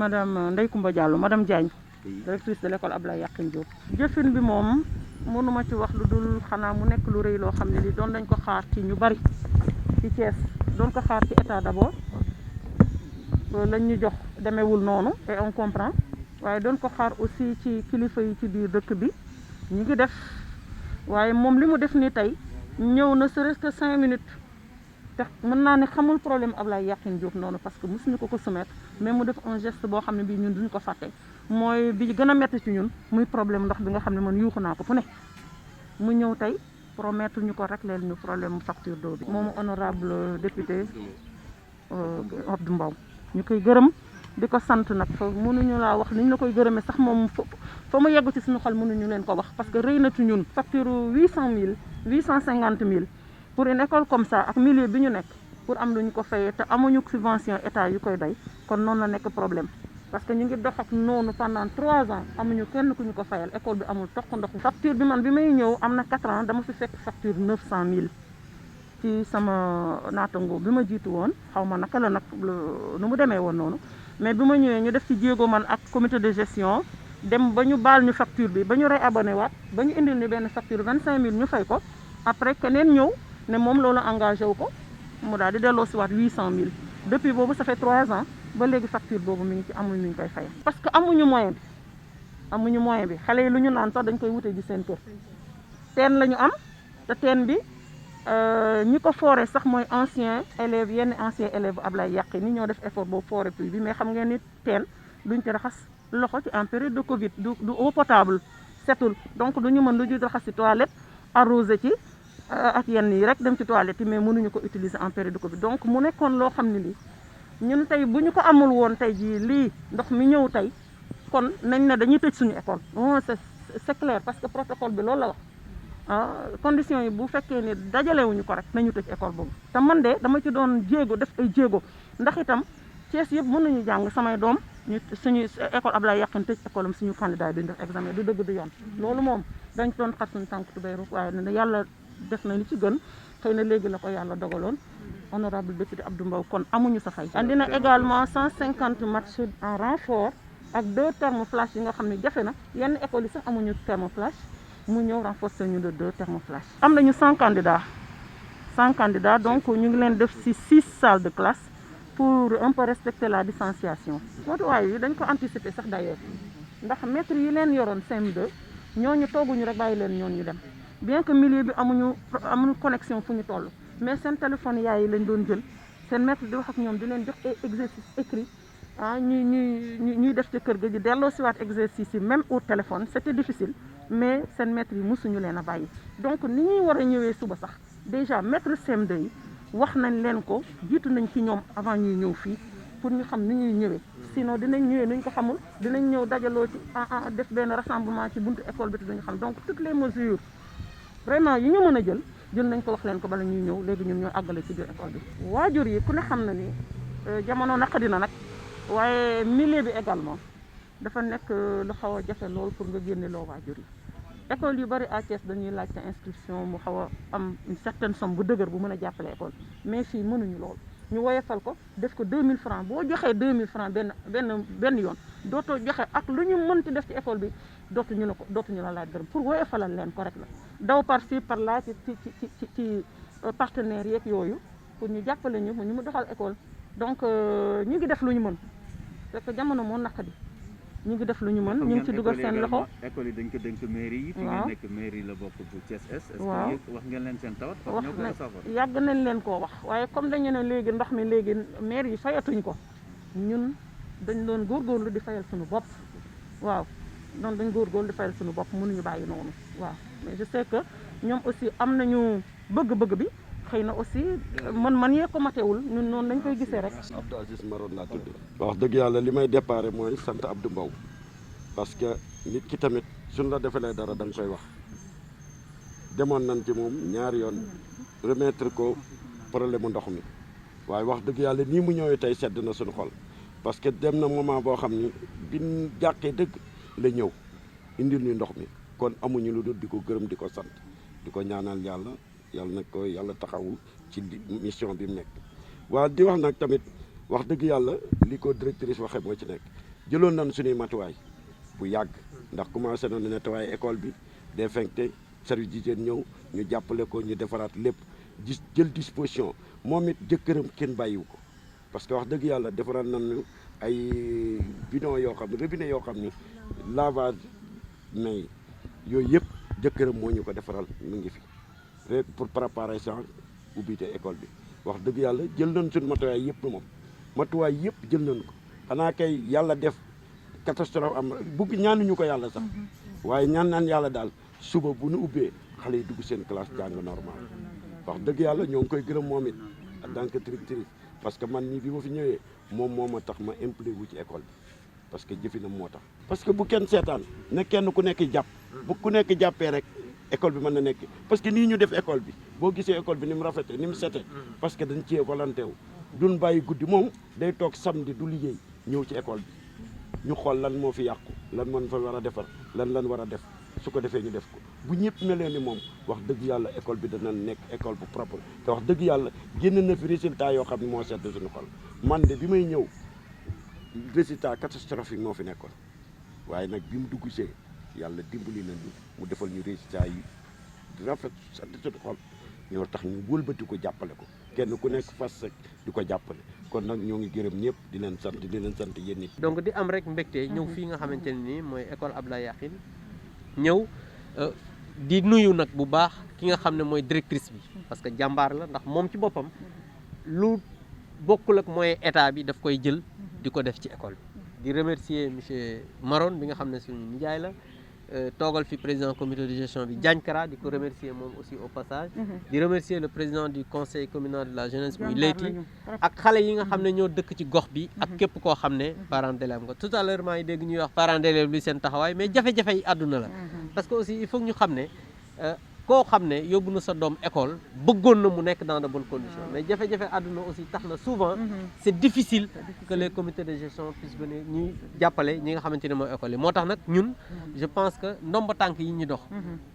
madame Ndeye Coumba Diallo madame Diagne directrice de l'école Ablaye Yakhine Diop. jëfin bi moom mënuma ci wax lu dul xanaa mu nekk lu rëy loo xam ne li doon dañ ko xaar ci ñu bari ci Thiès doon ko xaar ci état d'abord lañ ñu jox demeewul noonu et on comprend waaye doon ko xaar aussi ci kilifa yi ci biir dëkk bi ñu ngi def waaye moom li mu def ni tey ñëw na serait-ce que 5 minutes te mën naa ne xamul problème Ablaye Yakhine Diop noonu parce que mosuñu ko soumettre mais mu def un geste boo xam ne bii ñun duñ ko fàtte mooy bi gën a métti ci ñun muy problème ndox bi nga xam ne man yuuxu naa ko fu ne mu ñëw tey promettre ñu ko régler ñu problème facture d'eau bi moomu honorable député Abdou Mbow ñu koy gërëm di ko sant nag fa mënuñu laa wax ni ñu la koy gërëmee sax moom fa mu yegg ci suñu xol mënuñu leen ko wax parce que rëy na ci ñun facture 800 000 850 000 pour une école comme ça ak milieu bi ñu nekk pour am lu ñu ko fayee te amuñu subvention état yu koy doy kon noonu la nekk problème parce que ñu ngi dox ak noonu pendant 3 ans amuñu kenn ku ñu ko fayal école bi amul toq ndox facture bi man bi may ñëw am na 4 ans dama fi fekk facture 900 000 ci sama naatango bi ma jiitu woon xaw ma naka la nag nu mu demee woon noonu mais bi ma ñëwee ñu def ci jéego man ak comité de gestion dem ba ñu baal ñu facture bi ba ñu réabonné waat ba ñu indil ni benn facture 25 000 ñu fay ko après keneen ñëw ne moom loolu engagé wu ko mu daal di delloo si waat 800 000 depuis boobu ça fait 3 ans ba léegi facture boobu mi ngi ci amul ñu ngi koy fay. parce que amuñu moyen bi xale yi lu ñu naan sax dañ koy wute ji seen kër teen la ñu am te teen bi ñi ko foore sax mooy ancien élève Ablaye Yakhine ni ñoo def effort boobu foore puits bi mais xam ngeen ni teen duñ ci raxas loxo ci en période de Covid du eau potable setul donc duñu mën lu ñu raxas ci toilette arrosé ci ak yenn yi rek dem ci toilette yi mais mënuñu ko utiliser en période de Covid donc mu nekkoon loo xam ne lii ñun tey bu ñu ko amul woon tey jii lii ndox mi ñëw tey kon nañ ne dañuy tëj suñu école non c'est clair parce que protocole bi loolu la wax conditions yi bu fekkee ne dajalewuñu ko rek nañu tëj école boobu te man de dama ci doon jéego def ay jéego ndax itam Thiès yëpp mën nañu jàng samay doom ñu suñu école Ablaye Yakhine tëj école am suñu candidat yi duñ def examen du dëgg du yoon loolu moom dañ ci doon xat suñu tànk tubéy rek waaye ne yàlla def na li ci gën xëy na léegi la ko yàlla dogaloon honorable député Abdou Mbow kon amuñu sa fay andi na également 150 matchs en renfort ak 2 thermoflash yi nga xam ne jafe na yenn écoles yi sax amuñu thermoflash mu ñëw renforcer ñu de 2 thermoflash am nañu 100 candidats donc ñu ngi leen def ci 6 salles de classe pour un peu respecter la distanciation motuwaay yi dañ ko anticiper sax d'ailleurs ndax maîtres yi leen yoroon CM2 ñooñu tooguñu rek bàyyi leen ñoon ñu dem bien que milieu bi amuñu connexion fu ñu toll mais seen téléphone yaay yi lañ doon jël seen maître di wax ak ñoom di leen jox ay exercice écrit ñuy def ci kër ga ji delloo si waat exercice yi même au téléphone c'était difficile mais seen maître yi mosuñu leen a bàyyi donc ni ñuy war a ñëwee suba sax déjà maître CM2 yi wax nañ leen ko jiitu nañ ci ñoom avant ñuy ñëw fii pour ñu xam ni ñuy ñëwee sinon dinañ ñëwee nuñ ko xamul dinañ ñëw dajaloo ci def benn rassemblement ci buntu école bi te duñu xam donc toutes les mesures vraiment yi ñu mën a jël nañ ko wax leen ko bala ñuy ñëw léegi ñun ñoo àggale ci biir école bi waajur yi ku ne xam na ni jamono naqadi na nag waaye milieu bi également dafa nekk lu xaw a jafe lool pour nga génne loo waajur yi école yu bari à Thiès dañuy laajte inscription mu xaw a am une certaine somme bu dëgër bu mën a jàppale école mais fii mënuñu lool ñu woyofal ko def ko 2000 francs boo joxee 2000 francs benn yoon dootoo joxe ak lu ñu mënti def ci école bi dootuñu la laaj dërëm pour woyofalal leen ko rek la daw par ci par là ci partenaires yeeg yooyu pour ñu jàppale ñu mu doxal école donc ñu ngi def lu ñu mën parce que jamono moo naqadi ñu ngi def lu ñu mën ñu ngi ci dugal seen loxo école yi dañ ko dénk mairie yi fi ngeen nekk mairie la bokk bu Thiès Est waaw wax ngeen leen seen tawat wax yàgg nañ leen koo wax waaye comme dañu ne léegi ndox mi léegi maire yi fayatuñ ko ñun dañ doon góorgóorlu di fayal suñu bopp waaw donc dañ góorgóorlu di fayal suñu bopp mënuñu bàyyi noonu waaw mais je sais que ñoom aussi am nañu bëgg-bëgg bi xëy na aussi man yee ko matewul ñun noonu lañ koy gisee rek. Abdou Aziz Maron laa tudd. wax dëgg yàlla li may déparé mooy sant Abdou Mbow parce que nit ki tamit suñ la defalee dara da nga koy wax demoon nañ ci moom ñaari yoon remettre ko problème mu ndox mi waaye wax dëgg yàlla nii mu ñëwee tey sedd na suñu xol parce que dem na moment boo xam ni biñ jàqee dëgg la ñëw indil ñu ndox mi kon amuñu lu dul di ko gërëm di ko sant di ko ñaanal yàlla nag ko yàlla taxawu ci mission bi mu nekk waaw di wax nag tamit wax dëgg yàlla li ko directrice waxee moo ci nekk jëloon nañ suñuy matuwaay bu yàgg ndax commencé nañu nettoyer école bi désinfecté service d'hygiène ñëw ñu jàppale ko ñu defaraat lépp jël disposition moom it jëkkëram kenn bàyyiwu ko parce que wax dëgg yàlla defaraat nañu ay bidon yoo xam ne robinet yoo xam ni lavage mais yooyu yëpp jëkkëram moo ñu ko defaral mu ngi fi rek pour préparer ça ubbite école bi wax dëgg yàlla jël nañ suñu matuwaay yëpp moom matuwaay yëpp jël nañ ko xanaa kay yàlla def catastrophe am bugg ñaanuñu ko yàlla sax waaye ñaan naan yàlla daal suba bu nu ubbee xale yi dugg seen classe jàng normal wax dëgg yàlla ñoo ngi koy gërëm moom it en tant que directrice parce que man nii bi ma fi ñëwee moom moo ma tax ma impliqué wu ci école bi parce que jëfinam moo tax. parce que bu kenn seetaan ne kenn ku nekk jàpp bu ku nekk jàppee rek école bi mën na nekk parce que nii ñu def école bi boo gisee école bi ni mu rafetee ni mu setee parce que dañ cee volonté wu duñ bàyyi guddi moom day toog samedi du liggéey ñëw ci école bi ñu xool lan moo fi yàqu lan moo fa war a defar lan war a def su ko defee ñu def ko bu ñëpp melee ni moom wax dëgg yàlla école bi dana nekk école bu propre te wax dëgg yàlla génn na fi résultat yoo xam ne moo sedd suñu xol man de bi may ñëw résultat catastrophique moo fi nekkoon waaye nag bi mu dugg see yàlla dimbali nañu mu defal ñu résultat yi rafet sedd suñu xol ñoo tax ñu wëlbati ko jàppale ko kenn ku nekk fas rek di ko jàppale kon nag ñoo ngi gërëm ñëpp di leen sant yéen nit donc di am rek mbégte ñëw fii nga xamante ne nii mooy école Abdoulaye Yakhine ñëw di nuyu nag bu baax ki nga xam ne mooy directrice bi parce que jàmbaar la ndax moom ci boppam lu bokkul ak mooy état bi daf koy jël di ko def ci école bi di remercier monsieur Maron bi nga xam ne suñu nijaay la toogal fi président comité de gestion bi Diagne Kara di ko remercier moom aussi au passage di remercier le président du conseil communal de la jeunesse muy Leyti ak xale yi nga xam ne ñoo dëkk ci gox bi ak képp koo xam ne parent d'élève nga tout à l'heure maa ngi dégg ñuy wax parent d'élève luy seen taxawaay mais jafe-jafe yi àdduna la parce que aussi il faut ñu xam ne koo xam ne yóbbu na sa doom école bëggoon na mu nekk dans de bonnes conditions mais jafe-jafe àdduna aussi tax na souvent c'est difficile que les comités de gestion puissent venir ñuy jàppale ñi nga xamante ne mooy école yi moo tax nag ñun je pense que ndomba tànk yi ñu dox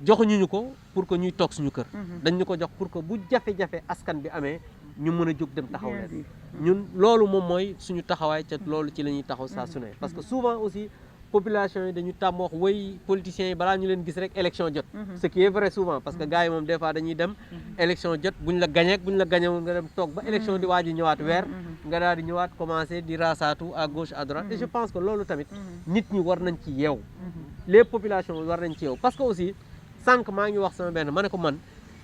joxuñu ñu ko pour que ñuy toog suñu kër dañ ñu ko jox pour que bu jafe-jafe askan bi amee ñu mën a jóg dem taxaw leen ñun loolu moom mooy suñu taxawaay ca loolu ci la ñuy taxaw saa su ne parce que souvent aussi population yi dañu tàmm wax way politiciens yi balaa ñu leen gis rek élection jot ce qui est vrai souvent parce que gars yi moom des fois dañuy dem élection jot buñ la gañee woon nga dem toog ba élection di waaj ñëwaat weer nga daal di ñëwaat commencé di raasaatu à gauche à droite et je pense que loolu tamit nit ñi war nañ ci yeew les populations war nañ ci yeew parce que aussi sànq maa ngi wax sama benn ma ne ko man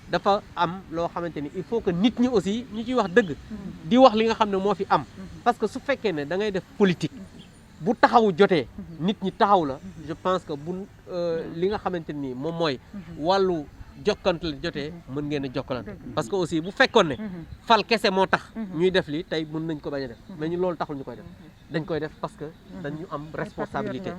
dafa am loo xamante ni il faut que nit ñi aussi ñu ciy wax dëgg di wax li nga xam ne moo fi am parce que su fekkee ne da ngay def politique bu taxawu jotee nit ñi taxaw la je pense que bu li nga xamante ni moom mooy wàllu jokkante la jotee mën ngeen a jokkalante parce que aussi bu fekkoon ne fal kese moo tax ñuy def li tey mën nañ ko bañ a def mais ñu loolu taxul ñu koy def dañ koy def parce que dañu am responsabilité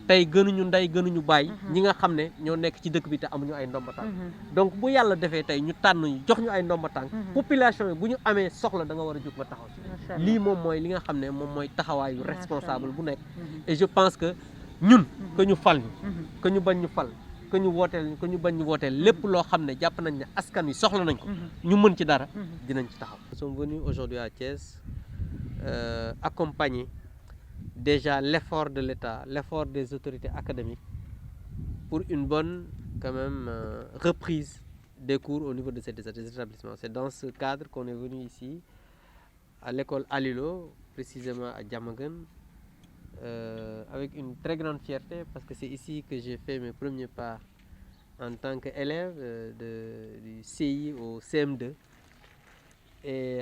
tey gënuñu ndey gënuñu bàyyi ñi nga xam ne ñoo nekk ci dëkk bi te amuñu ay ndomba tànk donc bu yàlla defee tey ñu tànn ñu jox ñu ay ndomba tànk population yi bu ñu amee soxla da nga war a jóg ba taxaw ci lii moom mooy li nga xam ne moom mooy taxawaayu responsable bu nekk et je pense que ñun que ñu fal ñu que ñu bañ ñu fal que ñu wooteel que ñu bañ ñu wooteel lépp loo xam ne jàpp nañ ne askan wi soxla nañ ko ñu mën ci dara dinañ ci taxaw. Nous sommes venus aujourd'hui à Thiès accompagner déjà l'effort de l'État, l'effort des autorités académiques pour une bonne quand même reprise des cours au niveau de ces établissements. C'est dans ce cadre qu'on est venu ici à l'école Alilo, précisément à Diamaguène, avec une très grande fierté parce que c'est ici que j'ai fait mes premiers pas en tant qu'élève du CI au CM2. Et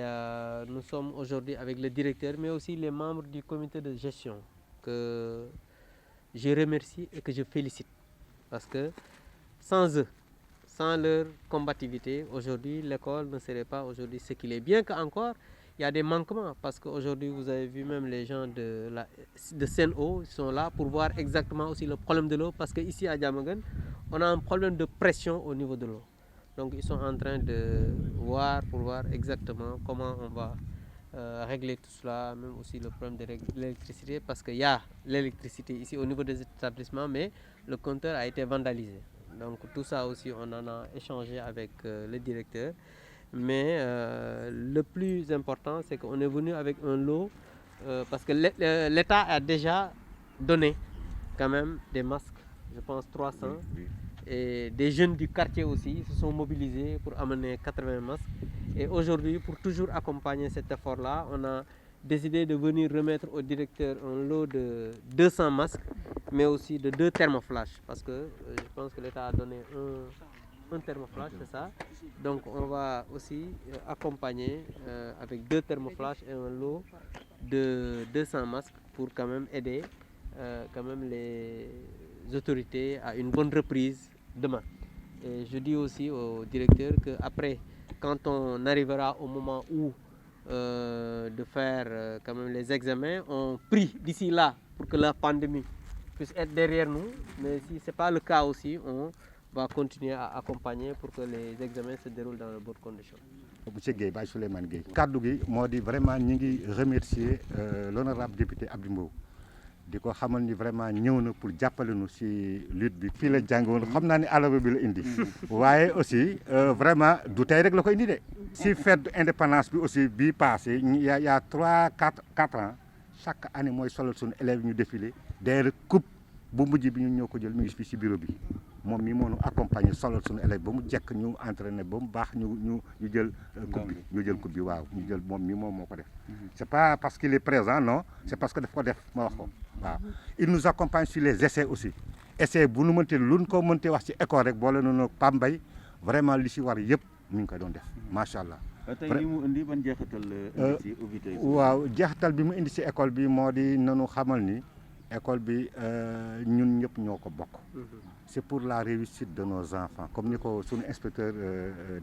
nous sommes aujourd'hui avec le directeur, mais aussi les membres du comité de gestion que je remercie et que je félicite. Parce que sans eux, sans leur combativité, aujourd'hui, l'école ne serait pas aujourd'hui ce qu'il est. Bien qu'encore, il y a des manquements, parce qu'aujourd'hui, vous avez vu même les gens de Sen'Eau, ils sont là pour voir exactement aussi le problème de l'eau, parce qu'ici à Diamaguène, on a un problème de pression au niveau de l'eau. Donc ils sont en train de voir pour voir exactement comment on va régler tout cela, même aussi le problème de l'électricité, parce qu'il y a l'électricité ici au niveau des établissements, mais le compteur a été vandalisé. Donc tout ça aussi, on en a échangé avec le directeur. Mais le plus important, c'est qu'on est venu avec un lot, parce que l'État a déjà donné quand même des masques, je pense 300. Et des jeunes du quartier aussi se sont mobilisés pour amener 80 masques. Et aujourd'hui, pour toujours accompagner cet effort-là, on a décidé de venir remettre au directeur un lot de 200 masques, mais aussi de 2 thermoflash, parce que je pense que l'État a donné un thermoflash, c'est ça. Donc on va aussi accompagner avec 2 thermoflash et un lot de 200 masques pour quand même aider quand même les autorités à une bonne reprise demain. Et je dis aussi au directeur qu'après, quand on arrivera au moment où de faire quand même les examens, on prie d'ici là pour que la pandémie puisse être derrière nous. Mais si ce n'est pas le cas aussi, on va continuer à accompagner pour que les examens se déroulent dans de bonnes conditions. Monsieur Guèye Baye Souleymane Guèye kaddu gi moo di vraiment ñi ngi remercier l'honorable député Abdou Mbow di ko xamal ni vraiment ñëw na pour jàppale nu si lutte bi fii la jàng woon xam naa ni àllarba bi la indi waaye aussi vraiment du tey rek la ko indi de si fête indépendance bi aussi bii passé y a 4 ans chaque année mooy solal suñu élèves ñu défilé d'ailleurs coupe bu mujj bi ñu ñëw ko jël mi ngi fii si bureau bi moom mi moo ñu accompagner solal suñu élève ba mu jekk ñu entraîné ba mu baax ñu jël coupe bi ñu jël coupe bi waaw ñu jël moom mi moom moo ko def c'est pas parce qu'il est présent non c'est parce que daf ko def ma wax ko waaw il nous accompagne sur les essais aussi essais bu nu mënte luñ ko mënte wax ci école rek boole noonu Pambay vraiment li si war yëpp mi ngi koy doon def macha allah. tey li mu indi ban jeexital indi ci ubbite waaw jeexital bi mu indi si école bi moo di nanu xamal ni école bi ñun ñëpp ñoo ko bokk. C'est pour la réussite de nos enfants comme ni ko suñu inspecteur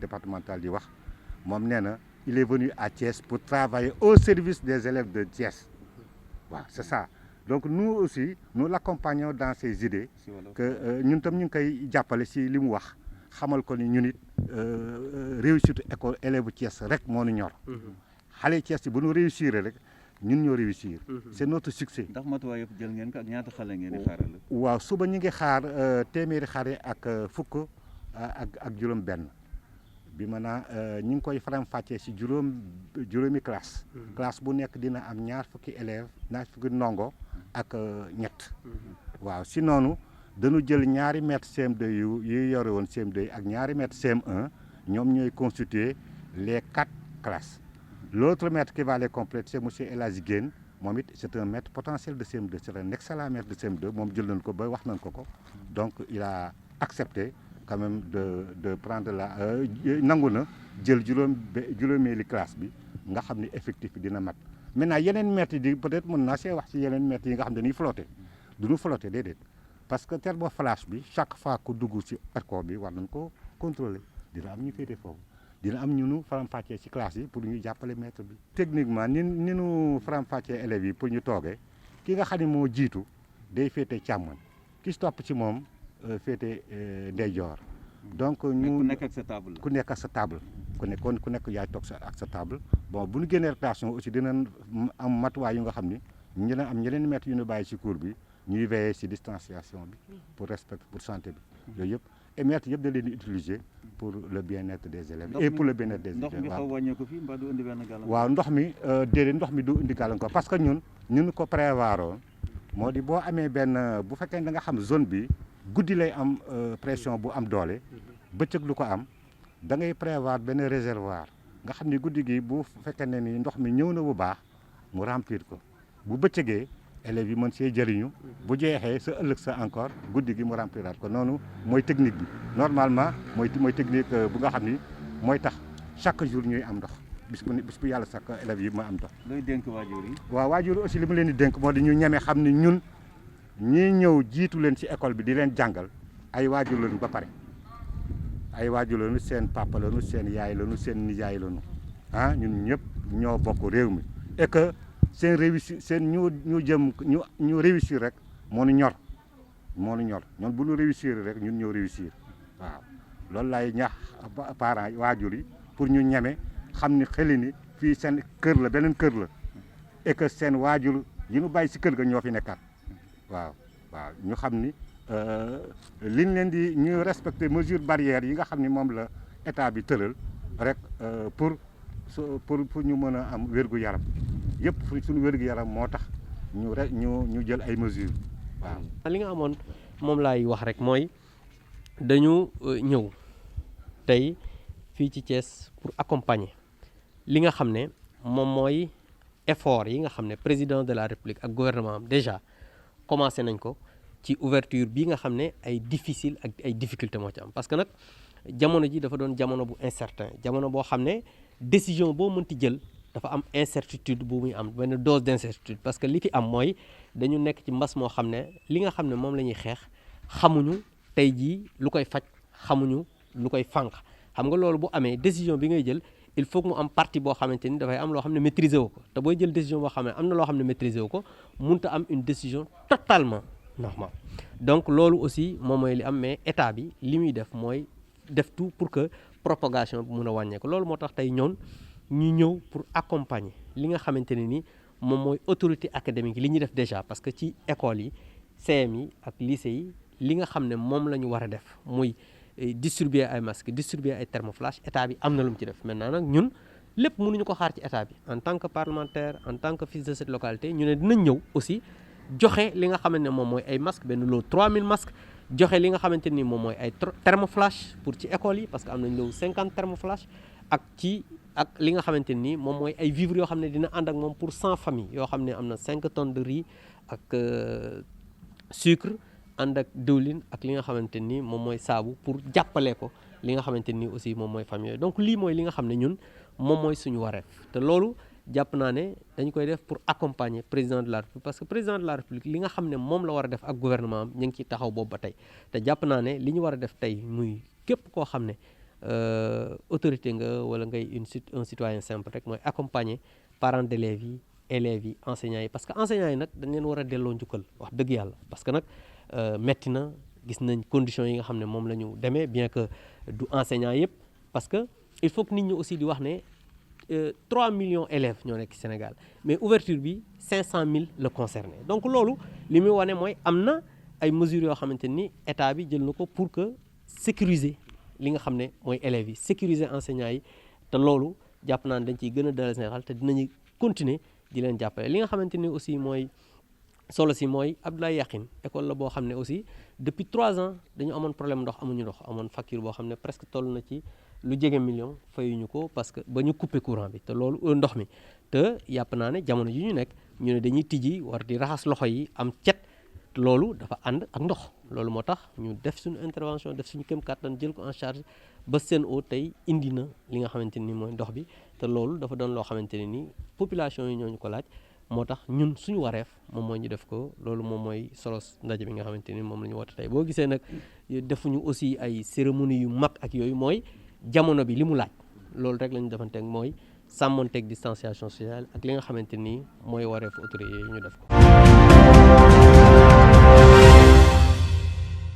départemental di wax moom nee na il est venu à Thiès pour travailler au service des élèves de Thiès waaw c'est ça donc nous aussi nous l'accompagnons dans ses idées que ñun tam ñu ngi koy jàppale si li mu wax xamal ko ni ñun it réussite école élève Thiès rek moo nu ñor xale Thiès yi bu ñu réussir rek ñun ñoo réussir. C'est notre succès. ndax matuwaay yëpp jël ngeen ko ak ñaata xale ngeen di xaaral. waaw suba ñu ngi xaar téeméeri xare ak fukk ak juróom-benn bi maanaam ñu ngi koy faram-fàccee si juróomi classe. classe bu nekk dina am ñaar fukki élèves ñaar fukki ndongo ak ñett. waaw si noonu dañu jël ñaari maître CM2 yu yore woon CM2 ak ñaari maître CM1 ñoom ñooy constituer les 4 classes. L'autre maître qui va les compléter, c'est monsieur El Hadji Guène moom it c'est un maître potentiel de CM2 c'est un excellent maître de CM2 moom jël nañ ko ba wax nañ ko donc il a accepté quand même de prendre la nangu na jël juróomeeli classe bi nga xam ni effectif bi dina mat maintenant yeneen maîtres yi peut-être mën naa see wax ci yeneen maîtres yi nga xam ne dañuy flotter du ñu flotter déedéet parce que thermoflash bi chaque fois ku dugg ci école bi war nañ ko contrôler dina am ñu féete foofu. dina am ñu nu faram-fàccee ci classe yi pour ñu jàppale maître bi. techniquement ni nu faram-fàccee élèves yi pour ñu toogee ki nga xam ne moo jiitu day féete càmmoñ ki si topp ci moom féete ndeyjoor. donc ñu ku nekk ak sa table. ku nekk ak sa table ku nekk yaay toog ak sa table bon bu ñu génnee récréation aussi dinañ am matuwaay yu nga xam ni ñu dina am ñeneen maître yu ñu bàyyi ci cours bi ñuy veiller ci distanciation bi pour respect pour santé bi yooyu yëpp. et maître yëpp da leen di utiliser pour le bien-être des élèves et pour le bien-être des élèves. ndox mi xaw wàññeeku fii mbaa du indi benn gàllankoor. waaw ndox mi déedéet ndox mi du indi gàllankoor parce que ñun ko prévoir woon moo di boo amee benn bu fekkee da nga xam zone bi guddi lay am pression bu am doole bëccëg lu ko am da ngay prévoir benn réservoir nga xam ni guddi gi bu fekkee ne ni ndox mi ñëw na bu baax mu remplir ko bu bëccëgee élèves yi mën see jëriñu bu jeexee sa ëllëg sa encore guddi gi mu rempliraat ko noonu mooy technique bi normalement mooy technique bu nga xam ni mooy tax chaque jour ñuy am ndox bis bu yàlla sax élèves yi ma am ndox. looy dénk waajur yi. waaw waajur aussi li ma leen di dénk moo di ñu ñeme xam ni ñun ñii ñëw jiitu leen ci école bi di leen jàngal ay waajur lañu ba pare ay waajur lañu seen papa lañu seen yaay lañu seen nijaay lañu ñun ñëpp ñoo bokk réew mi et que seen réussir seen ñu réussir rek moo nu ñor ñun bu ñu réussir rek ñun ñoo réussir waaw loolu laay ñaax parents waajur yi pour ñu ñeme xam ni xeli ni fii seen kër la beneen kër la et que seen waajur yi ñu bàyyi si kër ga ñoo fi nekkaat waaw ñu xam ni liñ leen di ñu respecter mesures barrières yi nga xam ni moom la état bi tëral rek pour ñu mën a am wér-gu-yaram yëpp suñu wér-gu-yaram moo tax ñu jël ay mesures waaw. li nga amoon moom laay wax rek mooy dañu ñëw tey fii ci Thiès pour accompagner li nga xam ne moom mooy effort yi nga xam ne président de la République ak gouvernement am déjà commencé nañ ko ci ouverture bi nga xam ne ay difficile ak ay difficulté moo ci am parce que nag jamono ji dafa doon jamono bu incertain jamono boo xam ne décision boo mënti jël dafa am incertitude bu muy am benn dose d'incertitude parce que li fi am mooy dañu nekk ci mbas moo xam ne li nga xam ne moom la ñuy xeex xamuñu tey jii lu koy faj xamuñu lu koy fànq xam nga loolu bu amee décision bi ngay jël il faut que mu am partie boo xamante ni dafay am loo xam ne maîtriser wu ko te booy jël décision boo xam ne am na loo xam ne maîtriser wu ko mënut a am une décision totalement normale donc loolu aussi moom mooy li am mais état bi li muy def mooy def tout pour que propagation bi mun a wàññeeku loolu moo tax tey ñoon ñu ñëw pour accompagner li nga xamante ne ni moom mooy autorité académique li ñuy def déjà parce que ci école yi CM yi ak lycée yi li nga xam ne moom la ñu war a def muy distribuer ay masques distribuer ay thermoflash état bi am na lu mu ci def maintenant nag ñun lépp mënuñu ko xaar ci état bi en tant que parlementaire en tant que fils de cette localité ñu ne dinañ ñëw aussi joxe li nga xamante ne moom mooy ay masques benn loo 3000 masques joxe li nga xamante ni moom mooy ay thermoflash pour ci école yi parce que am nañ loo 50 thermoflash ak li nga xamante ni moom mooy ay vivres yoo xam ne dina ànd ak moom pour 100 familles yoo xam ne am na 5 tonnes de riz ak sucre ànd ak diwlin ak li nga xamante ni moom mooy saabu pour jàppale ko li nga xamante ni aussi moom mooy famille yooyu donc lii mooy li nga xam ne ñun moom mooy suñu wareef te loolu jàpp naa ne dañ koy def pour accompagner président de la République parce que président de la République li nga xam ne moom la war a def ak gouvernement am ñu ngi ciy taxaw boobu ba tey te jàpp naa ne li ñu war a def tey muy képp koo xam ne autorité nga wala ngay un citoyen simple rek mooy accompagner parents d'élèves yi élèves yi enseignants yi parce que enseignants yi nag dañ leen war a delloo njukkal wax dëgg yàlla parce que nag metti na gis nañ conditions yi nga xam ne moom la ñu demee bien que du enseignant yëpp parce que il faut que nit ñi aussi di wax ne 3 millions élèves ñoo nekk Sénégal mais ouverture bi 500 000 la concerné donc loolu li muy wane mooy am na ay mesures yoo xamante ni état bi jël na ko pour que sécuriser li nga xam ne mooy élèves yi sécuriser enseignants yi te loolu jàpp naa ne dañ ciy gën a dalal seen xel te dinañu continuer di leen jàppale li nga xamante ni aussi mooy solo si mooy Abdoulaye Yakhine école la boo xam ne aussi depuis 3 ans dañu amoon problème ndox amuñu ndox amoon facture boo xam ne presque toll na ci lu jege million fayuñu ko parce que ba ñu couper courant bi te loolu ndox mi te yàpp naa ne jamono ji ñu nekk ñu ne dañuy tijji war di raxas loxo yi am cet loolu dafa ànd ak ndox loolu moo tax ñu def suñu intervention def suñu këm kàttan jël ko en charge ba Sen'Eau tey indi na li nga xamante ni mooy ndox bi te loolu dafa doon loo xamante ne ni population yi ñooñu ko laaj moo tax ñun suñu wareef moom mooy ñu def ko loolu moom mooy solo ndaje bi nga xamante ni moom la ñu woote tey boo gisee nag defuñu aussi ay cérémonie yu mag ak yooyu mooy jamono bi li mu laaj loolu rek la ñu defanteeg mooy sàmmonteeg distanciation sociale ak li nga xamante ni mooy wareefu autorité yi ñu def ko